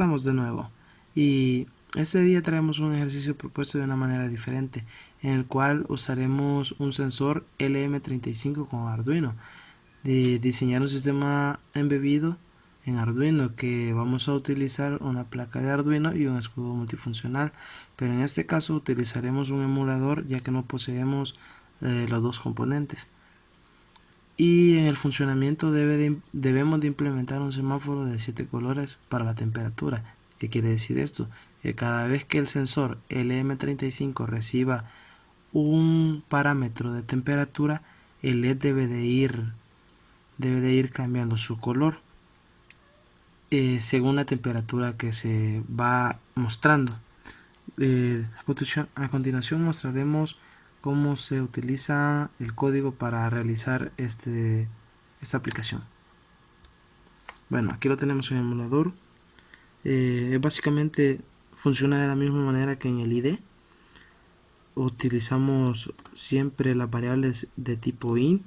pasamos de nuevo y este día traemos un ejercicio propuesto de una manera diferente en el cual usaremos un sensor LM35 con Arduino de diseñar un sistema embebido en Arduino que vamos a utilizar una placa de Arduino y un escudo multifuncional, pero en este caso utilizaremos un emulador ya que no poseemos los dos componentes. Y en el funcionamiento debemos de implementar un semáforo de 7 colores para la temperatura. ¿Qué quiere decir esto? Que cada vez que el sensor LM35 reciba un parámetro de temperatura, el LED debe de ir cambiando su color según la temperatura que se va mostrando. A continuación mostraremos cómo se utiliza el código para realizar esta aplicación. Bueno, aquí lo tenemos en el emulador. Básicamente funciona de la misma manera que en el IDE. Utilizamos siempre las variables de tipo int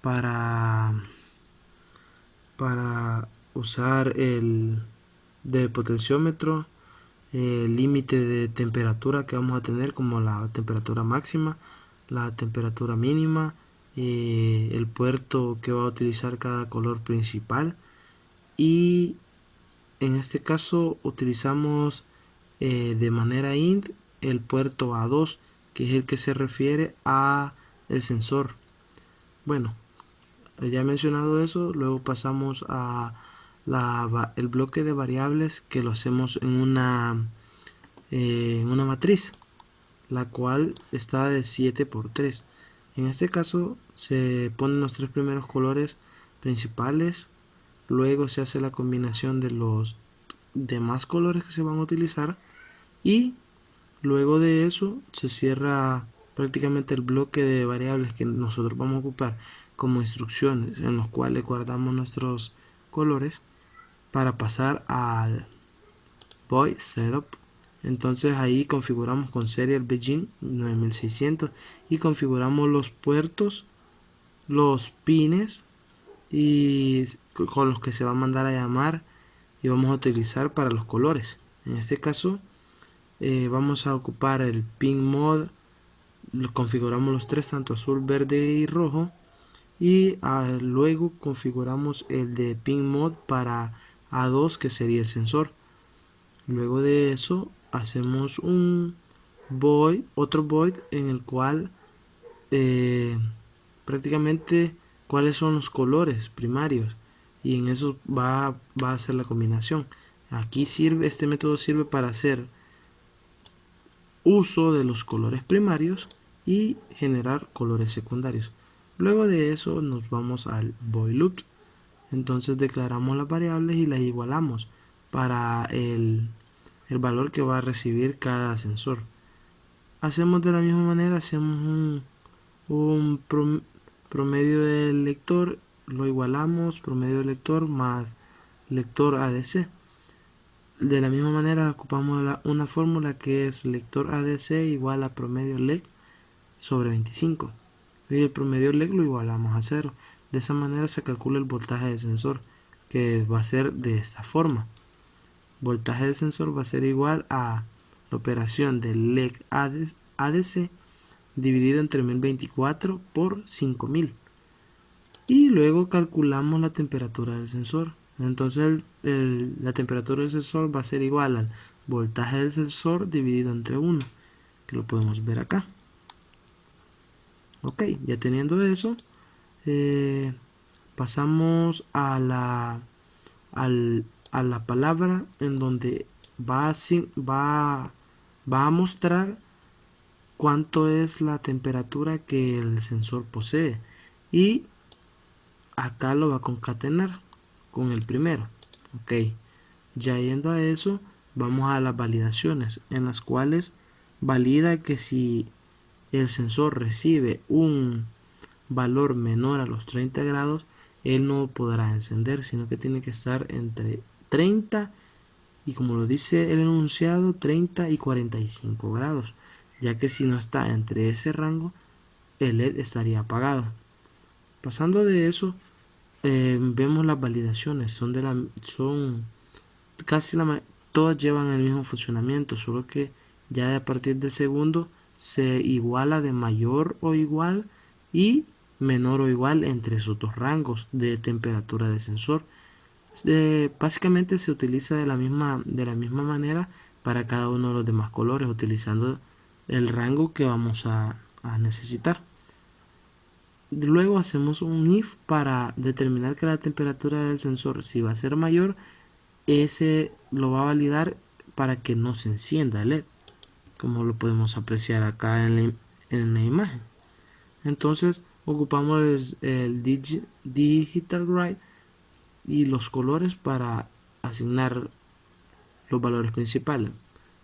para usar el de potenciómetro, el límite de temperatura que vamos a tener, como la temperatura máxima, la temperatura mínima, el puerto que va a utilizar cada color principal, y en este caso utilizamos de manera int el puerto A2, que es el que se refiere a el sensor. Bueno, ya he mencionado eso, luego pasamos a el bloque de variables, que lo hacemos en una matriz, la cual está de 7 por 3. En este caso se ponen los tres primeros colores principales, luego se hace la combinación de los demás colores que se van a utilizar y luego de eso se cierra prácticamente el bloque de variables que nosotros vamos a ocupar como instrucciones, en los cuales guardamos nuestros colores para pasar al void setup. Entonces ahí configuramos con Serial Begin 9600 y configuramos los puertos, los pines y con los que se va a mandar a llamar y vamos a utilizar para los colores. En este caso vamos a ocupar el pin mod, lo configuramos los tres, tanto azul, verde y rojo, y luego configuramos el de pin mod para A2, que sería el sensor. Luego de eso hacemos un void, otro void, en el cual prácticamente cuáles son los colores primarios, y en eso va a ser la combinación. Aquí este método sirve para hacer uso de los colores primarios y generar colores secundarios. Luego de eso nos vamos al void loop. Entonces declaramos las variables y las igualamos para el valor que va a recibir cada sensor. Hacemos de la misma manera, hacemos un promedio del lector, lo igualamos, promedio del lector más lector ADC. De la misma manera ocupamos una fórmula que es lector ADC igual a promedio LEC sobre 25. Y el promedio LEC lo igualamos a 0. De esa manera se calcula el voltaje del sensor, que va a ser de esta forma. Voltaje del sensor va a ser igual a la operación del LEC ADC dividido entre 1024 por 5000. Y luego calculamos la temperatura del sensor. Entonces la temperatura del sensor va a ser igual al voltaje del sensor dividido entre 1, que lo podemos ver acá. Ok, ya teniendo eso, pasamos a la palabra en donde va a mostrar cuánto es la temperatura que el sensor posee, y acá lo va a concatenar con el primero. Ok, ya yendo a eso, vamos a las validaciones, en las cuales valida que si el sensor recibe un valor menor a los 30 grados, él no podrá encender, sino que tiene que estar entre 30 y, como lo dice el enunciado, 30 y 45 grados, ya que si no está entre ese rango, el LED estaría apagado. Pasando de eso, vemos las validaciones, son casi todas llevan el mismo funcionamiento, solo que ya a partir del segundo se iguala de mayor o igual y menor o igual entre esos dos rangos de temperatura de sensor. Básicamente se utiliza de la misma manera para cada uno de los demás colores, utilizando el rango que vamos a necesitar. Luego hacemos un if para determinar que la temperatura del sensor, si va a ser mayor, ese lo va a validar para que no se encienda el LED, como lo podemos apreciar acá en la imagen. Entonces ocupamos el digital write y los colores para asignar los valores principales.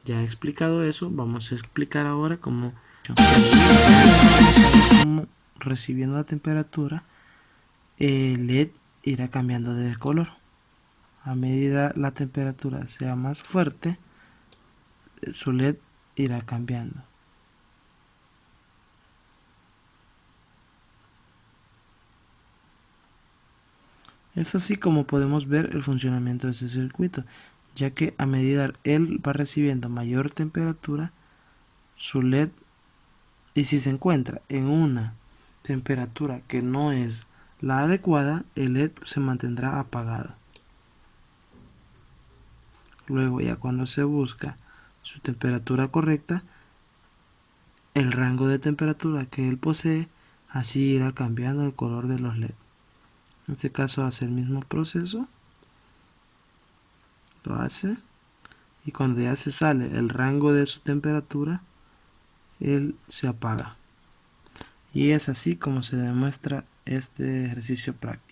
Ya he explicado eso, vamos a explicar ahora cómo recibiendo la temperatura el LED irá cambiando de color. A medida la temperatura sea más fuerte, su LED irá cambiando. Es así como podemos ver el funcionamiento de ese circuito, ya que a medida él va recibiendo mayor temperatura, su LED, y si se encuentra en una temperatura que no es la adecuada, el LED se mantendrá apagado. Luego, ya cuando se busca su temperatura correcta, el rango de temperatura que él posee, así irá cambiando el color de los LED. En este caso hace el mismo proceso, lo hace, y cuando ya se sale el rango de su temperatura, él se apaga. Y es así como se demuestra este ejercicio práctico.